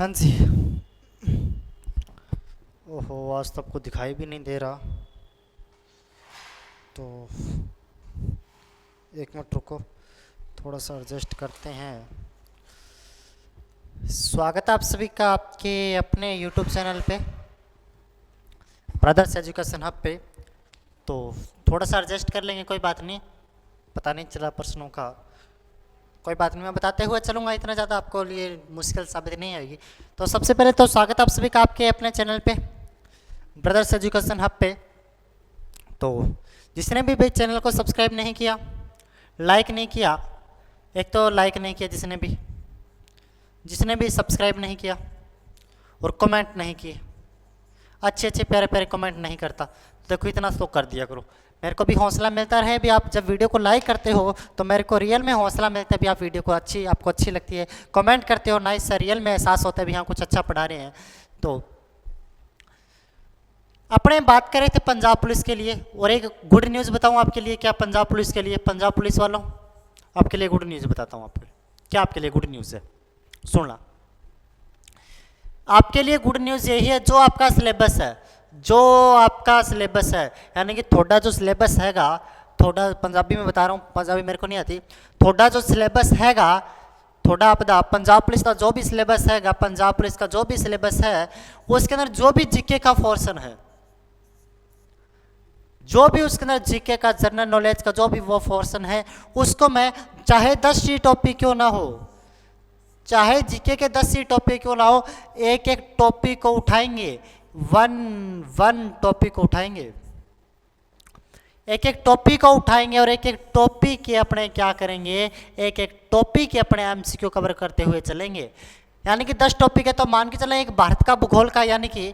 हाँ जी। ओहो, आज तो आपको दिखाई भी नहीं दे रहा। तो एक मिनट रुको, थोड़ा सा एडजस्ट करते हैं। स्वागत है आप सभी का आपके अपने यूट्यूब चैनल पे, ब्रदर्स एजुकेशन हब पे। तो थोड़ा सा एडजस्ट कर लेंगे, कोई बात नहीं। पता नहीं चला प्रश्नों का, कोई बात नहीं, मैं बताते हुए चलूँगा, इतना ज़्यादा आपको लिए मुश्किल साबित नहीं आएगी। तो सबसे पहले तो स्वागत है आप सभी का आपके अपने चैनल पे, ब्रदर्स एजुकेशन हब पे। तो जिसने भी चैनल को सब्सक्राइब नहीं किया, लाइक नहीं किया, एक तो लाइक नहीं किया जिसने भी सब्सक्राइब नहीं किया और कमेंट नहीं किए, अच्छे अच्छे प्यारे प्यारे कमेंट नहीं करता, देखो इतना तो कर दिया करो। मेरे को भी हौसला मिलता रहे भी, आप जब वीडियो को लाइक करते हो तो मेरे को रियल में हौसला मिलता है भी, आप वीडियो को आपको अच्छी लगती है, कमेंट करते हो नाइस सर, रियल में एहसास होता है भी हाँ कुछ अच्छा पढ़ा रहे हैं। तो अपने बात कर रहे थे पंजाब पुलिस के लिए, और एक गुड न्यूज़ बताऊं आपके लिए। क्या पंजाब पुलिस के लिए, पंजाब पुलिस वालों, आपके लिए गुड न्यूज़ बताता हूं। क्या आपके लिए गुड न्यूज़ है, सुनना। आपके लिए गुड न्यूज़ यही है, जो आपका सिलेबस है, यानी कि थोड़ा जो सिलेबस हैगा, थोड़ा पंजाबी में बता रहा हूँ, पंजाबी मेरे को नहीं आती। थोड़ा जो सिलेबस हैगा, थोड़ा आपका पंजाब पुलिस का जो भी सिलेबस हैगा, पंजाब पुलिस का जो भी सिलेबस है, उसके अंदर जो भी जीके का पोर्शन है, जो भी उसके अंदर जीके का, जनरल नॉलेज का जो भी वो पोर्शन है, उसको मैं चाहे 10 सी टॉपिक क्यों ना हो, चाहे जीके के 10 सी टॉपिक क्यों ना हो, एक एक टॉपिक को उठाएंगे, वन टॉपिक को उठाएंगे, एक एक टॉपिक को उठाएंगे, और एक एक टॉपिक के अपने क्या करेंगे, एक एक टॉपिक के अपने एमसीक्यू कवर करते हुए चलेंगे। यानी कि 10 टॉपिक है तो मान के चलें, एक भारत का भूगोल का, यानी कि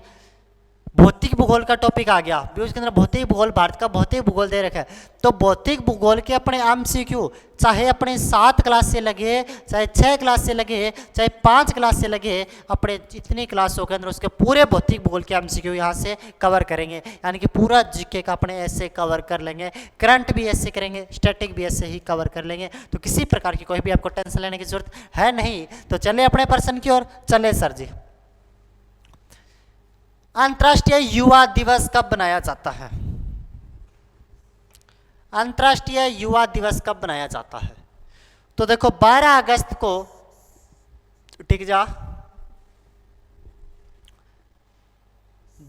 भौतिक भूगोल का टॉपिक आ गया भी, उसके अंदर भौतिक भूगोल, भारत का भौतिक भूगोल दे रखा है, तो भौतिक भूगोल के अपने एमसीक्यू चाहे अपने 7 क्लास से लगे, चाहे 6 क्लास से लगे, चाहे 5 क्लास से लगे, अपने जितनी क्लासों के अंदर उसके पूरे भौतिक भूगोल के एमसीक्यू यहाँ से कवर करेंगे। यानी कि पूरा जीके का अपने ऐसे कवर कर लेंगे, करंट भी ऐसे करेंगे, स्टैटिक भी ऐसे ही कवर कर लेंगे। तो किसी प्रकार की कोई भी आपको टेंशन लेने की जरूरत है नहीं। तो चले अपने प्रश्न की ओर, चले सर जी। अंतर्राष्ट्रीय युवा दिवस कब बनाया जाता है? अंतर्राष्ट्रीय युवा दिवस कब बनाया जाता है? तो देखो 12 अगस्त को, ठीक जा,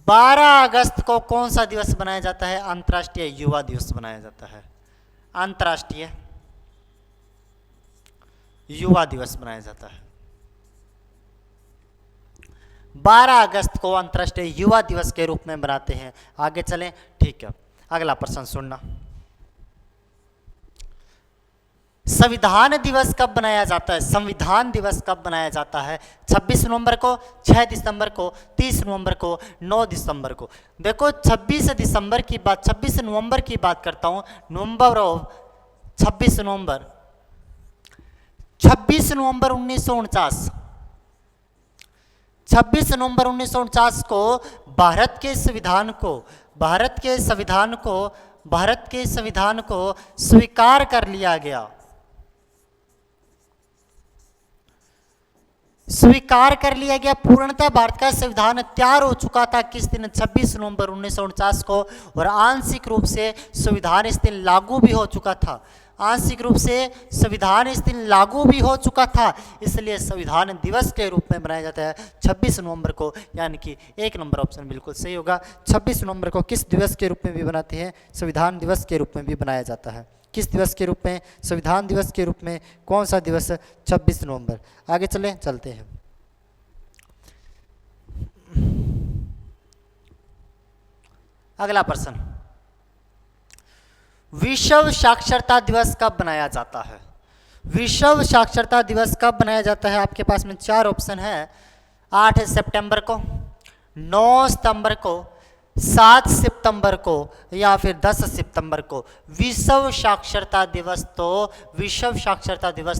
12 अगस्त को कौन सा दिवस बनाया जाता है? अंतर्राष्ट्रीय युवा दिवस बनाया जाता है। अंतर्राष्ट्रीय युवा दिवस बनाया जाता है 12 अगस्त को, अंतर्राष्ट्रीय युवा दिवस के रूप में मनाते हैं। आगे चलें, ठीक है। अगला प्रश्न सुनना। संविधान दिवस कब बनाया जाता है? संविधान दिवस कब बनाया जाता है? 26 नवंबर को, 6 दिसंबर को, 30 नवंबर को, 9 दिसंबर को। देखो 26 दिसंबर की बात, 26 नवंबर की बात करता हूं, नवंबर ऑफ 26 नवंबर, 26 नवंबर 1949, 26 नवंबर 1949 को भारत के संविधान को स्वीकार कर लिया गया। स्वीकार कर लिया गया, पूर्णतः भारत का संविधान तैयार हो चुका था किस दिन? 26 नवंबर 1949 को, और आंशिक रूप से संविधान इस दिन लागू भी हो चुका था। आंशिक रूप से संविधान इस दिन लागू भी हो चुका था, इसलिए संविधान दिवस के रूप में मनाया जाता है 26 नवंबर को। यानी कि 1 नंबर ऑप्शन बिल्कुल सही होगा। 26 नवंबर को किस दिवस के रूप में भी बनाते हैं? संविधान दिवस के रूप में भी बनाया जाता है। किस दिवस के रूप में? संविधान दिवस के रूप में। कौन सा दिवस? 26 नवंबर। आगे चलते हैं। अगला प्रश्न, विश्व साक्षरता दिवस कब बनाया जाता है? विश्व साक्षरता दिवस कब बनाया जाता है? आपके पास में 4 ऑप्शन है। 8 सितंबर को, 9 सितंबर को, 7 सितंबर को, या फिर 10 सितंबर को। विश्व साक्षरता दिवस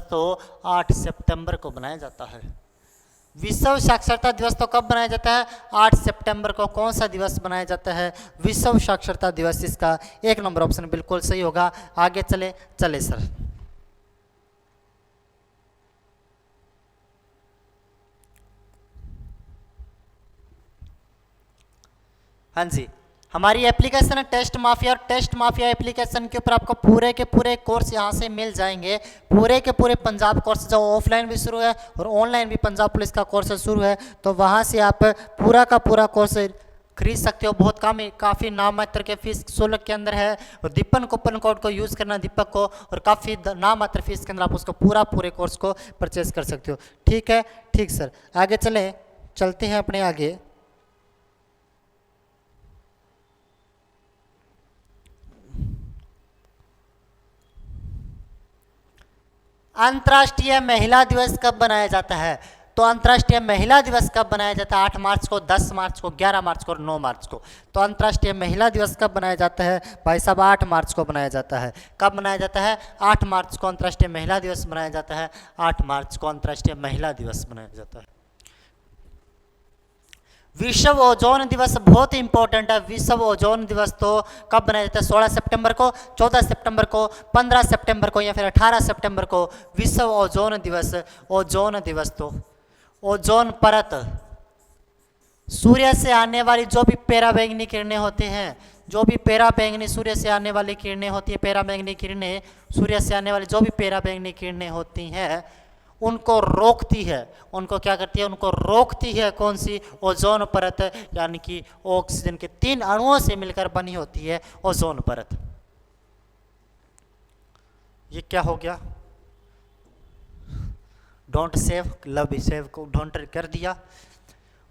तो 8 सितंबर को बनाया जाता है। विश्व साक्षरता दिवस तो कब बनाया जाता है? 8 सितंबर को। कौन सा दिवस बनाया जाता है? विश्व साक्षरता दिवस। इसका 1 नंबर ऑप्शन बिल्कुल सही होगा। आगे चले सर। हाँ जी, हमारी एप्लीकेशन है टेस्ट माफिया, और टेस्ट माफिया एप्लीकेशन के ऊपर आपको पूरे के पूरे कोर्स यहाँ से मिल जाएंगे। पूरे के पूरे पंजाब कोर्स जो ऑफलाइन भी शुरू है और ऑनलाइन भी पंजाब पुलिस का कोर्स शुरू है, तो वहाँ से आप पूरा का पूरा कोर्स खरीद सकते हो। बहुत काफ़ी नाम मात्र के फीस शुल्क के अंदर है, और दीपन कूपन कोड को यूज़ करना दीपक को, और काफ़ी नाम मात्र फीस के अंदर आप उसको पूरे कोर्स को परचेज कर सकते हो। ठीक है, ठीक सर, आगे चलते हैं अपने आगे। अंतर्राष्ट्रीय महिला दिवस कब बनाया जाता है? तो अंतर्राष्ट्रीय महिला दिवस कब बनाया जाता है? 8 मार्च को, 10 मार्च को, 11 मार्च को और 9 मार्च को। तो अंतर्राष्ट्रीय महिला दिवस कब बनाया जाता है भाई साहब? 8 मार्च को बनाया जाता है। कब बनाया जाता है? 8 मार्च को अंतर्राष्ट्रीय महिला दिवस मनाया जाता है। 8 मार्च को अंतर्राष्ट्रीय महिला दिवस मनाया जाता है। विश्व ओजोन दिवस बहुत इंपॉर्टेंट है। विश्व ओजोन दिवस तो कब बनाया जाता है? 16 सितंबर को, 14 सितंबर को, 15 सितंबर को या फिर 18 सितंबर को विश्व ओजोन दिवस। ओजोन दिवस तो ओजोन परत, सूर्य से आने वाली जो भी पैराबैंगनी किरणें होती हैं, जो भी पैराबैंगनी सूर्य से आने वाली किरणें होती है, पैराबैंगनी किरणें, सूर्य से आने वाली जो भी पैराबैंगनी किरणें होती हैं उनको रोकती है। उनको क्या करती है? उनको रोकती है। कौन सी? ओजोन परत, यानी कि ऑक्सीजन के 3 अणुओं से मिलकर बनी होती है ओजोन परत। ये क्या हो गया? डोंट सेव, लव सेव को डोंट कर दिया।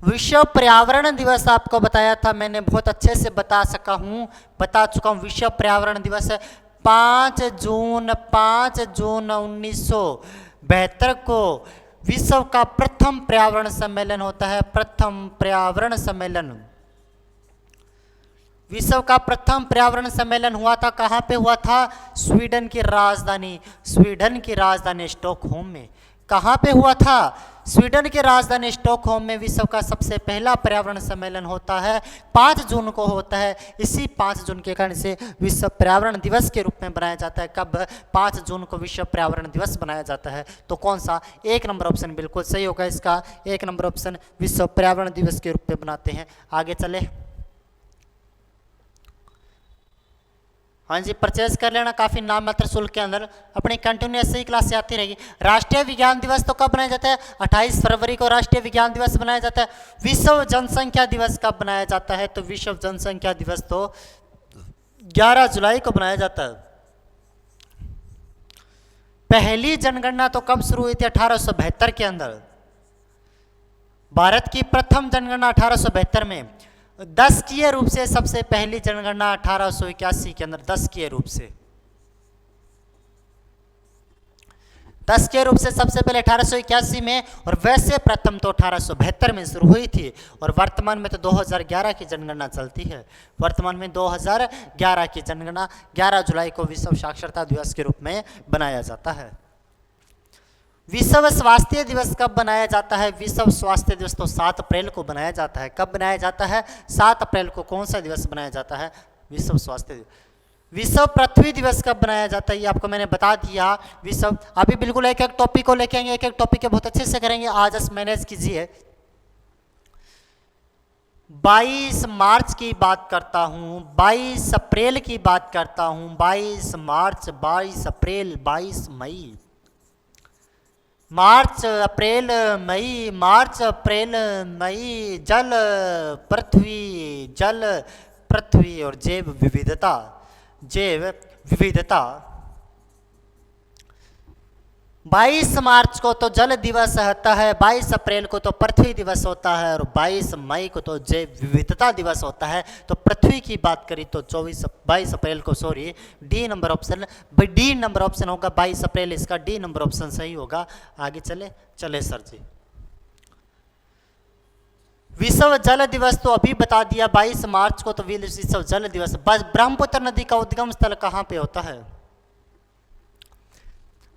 विश्व पर्यावरण दिवस आपको बताया था मैंने, बहुत अच्छे से बता चुका हूँ। विश्व पर्यावरण दिवस 5 जून 1972 को विश्व का प्रथम पर्यावरण सम्मेलन होता है। प्रथम पर्यावरण सम्मेलन, विश्व का प्रथम पर्यावरण सम्मेलन हुआ था। कहाँ पे हुआ था? स्वीडन की राजधानी स्टॉकहोम में। कहाँ पे हुआ था? स्वीडन की राजधानी स्टॉकहोम में विश्व का सबसे पहला पर्यावरण सम्मेलन होता है। 5 जून को होता है। इसी 5 जून के कारण से विश्व पर्यावरण दिवस के रूप में बनाया जाता है। कब? 5 जून को विश्व पर्यावरण दिवस बनाया जाता है। तो कौन सा? 1 नंबर ऑप्शन बिल्कुल सही होगा इसका। 1 नंबर ऑप्शन विश्व पर्यावरण दिवस के रूप में बनाते हैं। आगे चले। हाँ जी, परचेज कर लेना काफ़ी नाम मात्र शुल्क के अंदर। अपनी कंटिन्यूस ही क्लास से आती रहेगी। राष्ट्रीय विज्ञान दिवस तो कब बनाया जाता है? 28 फरवरी को राष्ट्रीय विज्ञान दिवस बनाया जाता है। विश्व जनसंख्या दिवस कब बनाया जाता है? तो विश्व जनसंख्या दिवस तो 11 जुलाई को बनाया जाता है। पहली जनगणना तो कब शुरू हुई थी? 1872 के अंदर। भारत की प्रथम जनगणना 1872 में। 10कीय रूप से सबसे पहली जनगणना 1881 के अंदर। 10कीय रूप से 10कीय रूप से सबसे पहले 1881 में, और वैसे प्रथम तो 1872 में शुरू हुई थी। और वर्तमान में तो 2011 की जनगणना चलती है। वर्तमान में 2011 की जनगणना 11 जुलाई को विश्व साक्षरता दिवस के रूप में बनाया जाता है। विश्व स्वास्थ्य दिवस कब बनाया जाता है? विश्व स्वास्थ्य दिवस तो 7 अप्रैल को बनाया जाता है। कब बनाया जाता है? 7 अप्रैल को। कौन सा दिवस बनाया जाता है? विश्व स्वास्थ्य दिवस। विश्व पृथ्वी दिवस कब बनाया जाता है? ये आपको मैंने बता दिया। विश्व, अभी बिल्कुल एक टॉपिक को लेके आएंगे, एक टॉपिक के बहुत अच्छे से करेंगे। आज मैनेज कीजिए। 22 मार्च की बात करता हूँ, 22 अप्रैल की बात करता हूँ। 22 मार्च, 22 अप्रैल, 22 मई, मार्च अप्रैल मई, मार्च अप्रैल मई। जल पृथ्वी और जैव विविधता। 22 मार्च को तो जल दिवस होता है, 22 अप्रैल को तो पृथ्वी दिवस होता है, और 22 मई को तो जैव विविधता दिवस होता है। तो पृथ्वी की बात करी तो 22 अप्रैल को, सॉरी, डी नंबर ऑप्शन होगा 22 अप्रैल। इसका डी नंबर ऑप्शन सही होगा। आगे चले सर जी। विश्व जल दिवस तो अभी बता दिया, 22 मार्च को तो विश्व जल दिवस। ब्रह्मपुत्र नदी का उद्गम स्थल कहाँ पे होता है?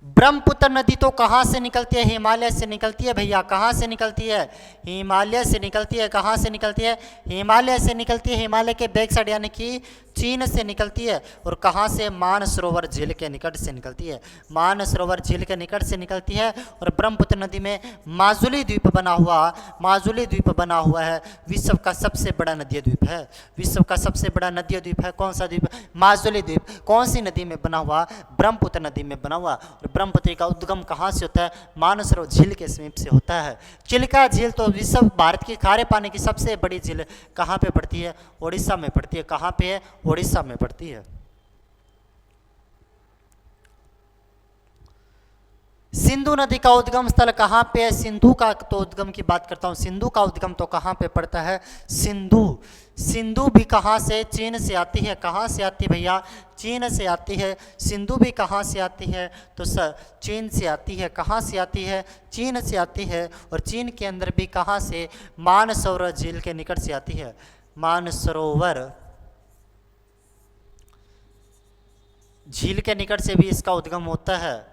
ब्रह्मपुत्र नदी तो कहाँ से निकलती है? हिमालय से निकलती है भैया। कहाँ से निकलती है? हिमालय से निकलती है। कहाँ से निकलती है? हिमालय से निकलती है। हिमालय के बैक साइड यानी कि चीन से निकलती है और कहाँ से, मानसरोवर झील के निकट से निकलती है। मानसरोवर झील के निकट से निकलती है और ब्रह्मपुत्र नदी में माजुली द्वीप बना हुआ है। विश्व का सबसे बड़ा नदी द्वीप है। विश्व का सबसे बड़ा नदी द्वीप है। कौन सा द्वीप? माजुली द्वीप। कौन सी नदी में बना हुआ? ब्रह्मपुत्र नदी में बना हुआ। और ब्रह्मपुत्र का उद्गम कहाँ से होता है? मानसरोवर झील के समीप से होता है। चिल्का झील तो विश्व भारत की खारे पानी की सबसे बड़ी झील कहाँ पे पड़ती है? ओडिशा में पड़ती है। कहाँ पे है? ओडिशा में पड़ती है। सिंधु नदी का उद्गम स्थल कहाँ पे है? सिंधु का तो उद्गम की बात करता हूँ। सिंधु का उद्गम तो कहाँ पे पड़ता है? सिंधु भी कहाँ से? चीन से आती है। कहाँ से आती है भैया? चीन से आती है। सिंधु भी कहाँ से आती है? तो चीन से आती है। कहाँ से आती है? चीन से आती है। और चीन के अंदर भी कहाँ से? मानसरोवर झील के निकट से आती है। मानसरोवर झील के निकट से भी इसका उद्गम होता है।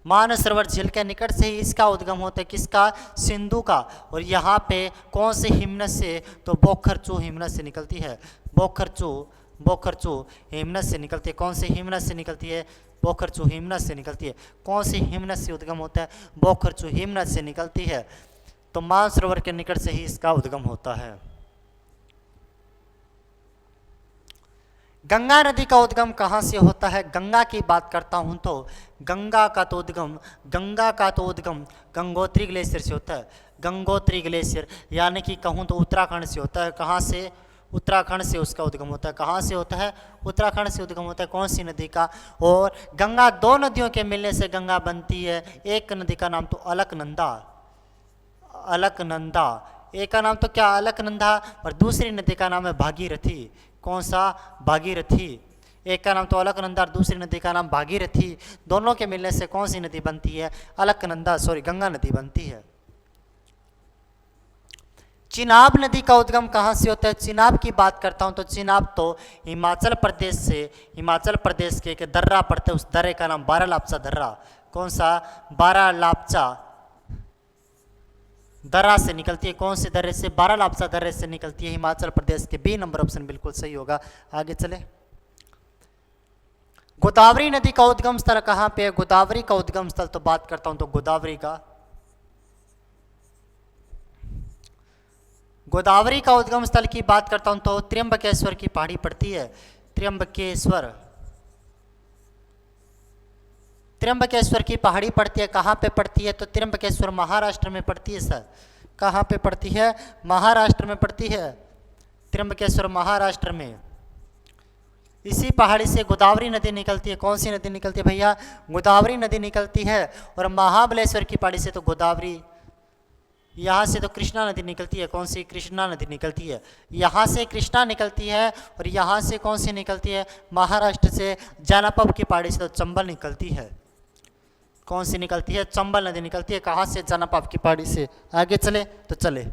मानसरोवर झील के निकट से ही इसका उद्गम होता है। किसका? सिंधु का। और यहाँ पे कौन से हिमनद से? तो बोखरचू हिमनद से निकलती है। बोखरचू हिमनद से निकलती है। कौन से हिमनद से निकलती है? बोखरचू हिमनद से निकलती है। कौन सी हिमनद से उद्गम होता है? बोखरचू हिमनद से निकलती है। तो मानसरोवर के निकट से ही इसका उद्गम होता है। गंगा नदी का उद्गम कहाँ से होता है? गंगा की बात करता हूँ तो गंगा का तो उद्गम गंगोत्री ग्लेशियर से होता है। गंगोत्री ग्लेशियर यानी कि कहूँ तो उत्तराखंड से होता है। कहाँ से? उत्तराखंड से उसका उद्गम होता है। कहाँ से होता है? उत्तराखंड से उद्गम होता है। कौन सी नदी का? और गंगा दो नदियों के मिलने से गंगा बनती है। एक नदी का नाम तो अलकनंदा। एक का नाम तो क्या? अलकनंदा। और दूसरी नदी का नाम है भागीरथी। कौन सा? भागीरथी। एक का नाम तो अलकनंदा और दूसरी नदी का नाम भागीरथी। दोनों के मिलने से कौन सी नदी बनती है? गंगा नदी बनती है। चिनाब नदी का उद्गम कहाँ से होता है? चिनाब की बात करता हूँ तो चिनाब तो हिमाचल प्रदेश के एक दर्रा पड़ता है। उस दर्रे का नाम बारालाप्चा दर्रा। कौन सा? बारालाप्चा दर्रा से निकलती है। कौन से दर्रे से? बारालाप्चा दर्रे से निकलती है हिमाचल प्रदेश के। बी नंबर ऑप्शन बिल्कुल सही होगा। आगे चले। गोदावरी नदी का उद्गम स्थल कहाँ पे है? गोदावरी का उद्गम स्थल तो बात करता हूं तो गोदावरी का उद्गम स्थल की बात करता हूं तो त्र्यंबकेश्वर की पहाड़ी पड़ती है। त्र्यंबकेश्वर की पहाड़ी पड़ती है। कहाँ पे पड़ती है? तो त्र्यंबकेश्वर महाराष्ट्र में पड़ती है सर। कहाँ पे पड़ती है? महाराष्ट्र में पड़ती है। त्र्यंबकेश्वर महाराष्ट्र में। इसी पहाड़ी से गोदावरी नदी निकलती है। कौन सी नदी निकलती है भैया? गोदावरी नदी निकलती है। और महाबलेश्वर की पहाड़ी से तो गोदावरी, यहाँ से तो कृष्णा नदी निकलती है। कौन सी? कृष्णा नदी निकलती है। यहाँ से कृष्णा निकलती है। और यहाँ से कौन सी निकलती है? महाराष्ट्र से जानापब की पहाड़ी से तो चंबल निकलती है। कौन सी निकलती है? चंबल नदी निकलती है। कहाँ से? जानापब की पहाड़ी से। आगे चले तो चले।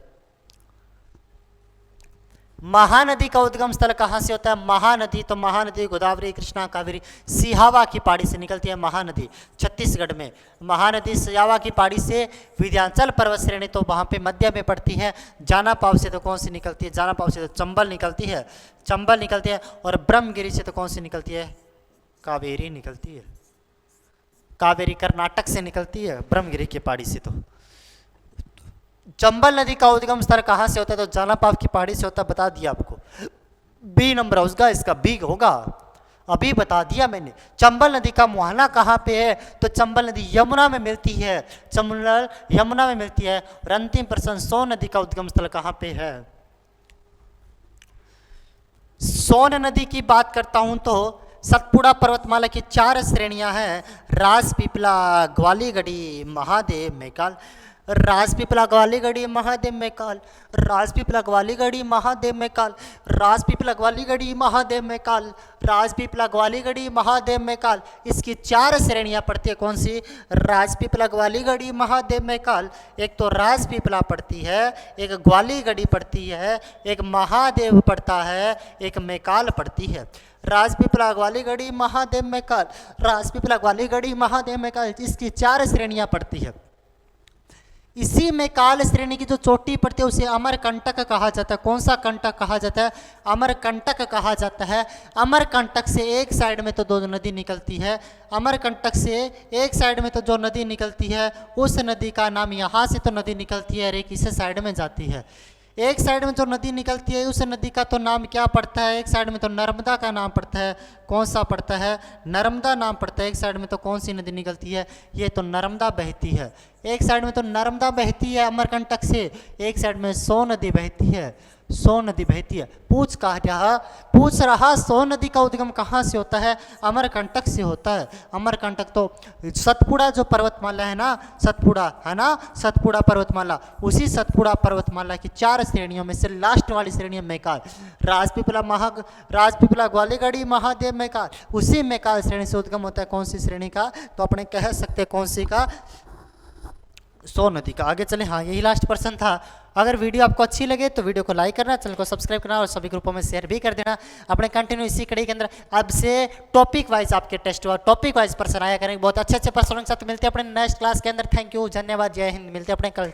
महानदी का उद्गम स्थल कहाँ से होता है? महानदी गोदावरी, कृष्णा, कावेरी, सिहावा की पहाड़ी से निकलती है। महानदी छत्तीसगढ़ में। महानदी सिहावा की पहाड़ी से विंध्याचल पर्वत श्रेणी तो वहाँ पे मध्य में पड़ती है। जानापाव से तो कौन सी निकलती है? जानापाव से तो चंबल निकलती है। और ब्रह्मगिरी से तो कौन सी निकलती है? कावेरी निकलती है। कावेरी कर्नाटक से निकलती है ब्रह्मगिरी की पहाड़ी से। तो चंबल नदी का उद्गम स्थल कहाँ से होता है? तो जानापाव की पहाड़ी से होता है। बता दिया आपको। बी नंबर होगा इसका। बी होगा, अभी बता दिया मैंने। चंबल नदी का मुहाना कहाँ पे है? तो चंबल नदी यमुना में मिलती है। यमुना में मिलती है। और अंतिम प्रश्न, सोन नदी का उद्गम स्थल कहाँ पे है? सोन नदी की बात करता हूं तो सतपुड़ा पर्वतमाला की 4 श्रेणियां हैं। राजपीपला, ग्वालीगढ़ी, महादेव, मैकाल। राजपीपला, ग्वालीगढ़ी, महादेव, मैकाल। राजपीपला, ग्वालीगढ़ी, महादेव, मैकाल। राजपीपला, ग्वालीगढ़ी, महादेव, मैकाल। राजपीपला, ग्वालीगढ़ी, महादेव, मैकाल। इसकी 4 श्रेणियां पड़ती है। कौन सी? राजपीपला, ग्वालीगढ़ी, महादेव, मैकाल। एक तो राजपीपला पड़ती है, एक ग्वालीगढ़ी पड़ती है, एक महादेव पड़ता है, एक मैकाल पड़ती है। राजपीपला, ग्वालीगढ़ी, महादेव, मैकाल। राजपीपला, ग्वालीगढ़ी, महादेव, मैकाल। इसकी 4 श्रेणियां पड़ती है। इसी में काल श्रेणी की जो चोटी पड़ती है उसे अमरकंटक कहा जाता है। कौन सा कंटक कहा जाता है? अमरकंटक कहा जाता है। अमरकंटक से एक साइड में तो दो नदी निकलती है, अमरकंटक से एक साइड में तो जो नदी निकलती है उस नदी का नाम, यहाँ से तो नदी निकलती है और एक इस साइड में जाती है, एक साइड में जो नदी निकलती है उस नदी का तो नाम क्या पड़ता है? एक साइड में तो नर्मदा का नाम पड़ता है। कौन सा पड़ता है? नर्मदा नाम पड़ता है। एक साइड में तो कौन सी नदी निकलती है? ये तो नर्मदा बहती है। एक साइड में तो नर्मदा बहती है अमरकंटक से, एक साइड में सो नदी बहती है, सो नदी बहती है। पूछ रहा सो नदी का उद्गम कहाँ से होता है? अमरकंटक से होता है। अमरकंटक तो सतपुड़ा जो पर्वतमाला है ना, सतपुड़ा है ना, सतपुड़ा पर्वतमाला, उसी सतपुड़ा पर्वतमाला की 4 श्रेणियों में से लास्ट वाली श्रेणी है मैकाल, राजपीपला ग्वालीगढ़ी महादेव मैकाल, उसी मैकाल श्रेणी से उद्गम होता है। कौन सी श्रेणी का? तो अपने कह सकते हैं कौन सी का? सो नदी का। आगे चले। हाँ, यही लास्ट प्रश्न था। अगर वीडियो आपको अच्छी लगे तो वीडियो को लाइक करना, चैनल को सब्सक्राइब करना और सभी ग्रुपों में शेयर भी कर देना। अपने कंटिन्यू इसी कड़ी के अंदर अब से टॉपिक वाइज आपके टेस्ट हुआ, टॉपिक वाइज प्रश्न आया करेंगे। बहुत अच्छे अच्छे प्रश्नों के साथ मिलते हैं अपने नेक्स्ट क्लास के अंदर। थैंक यू, धन्यवाद, जय हिंद। मिलते हैं अपने कल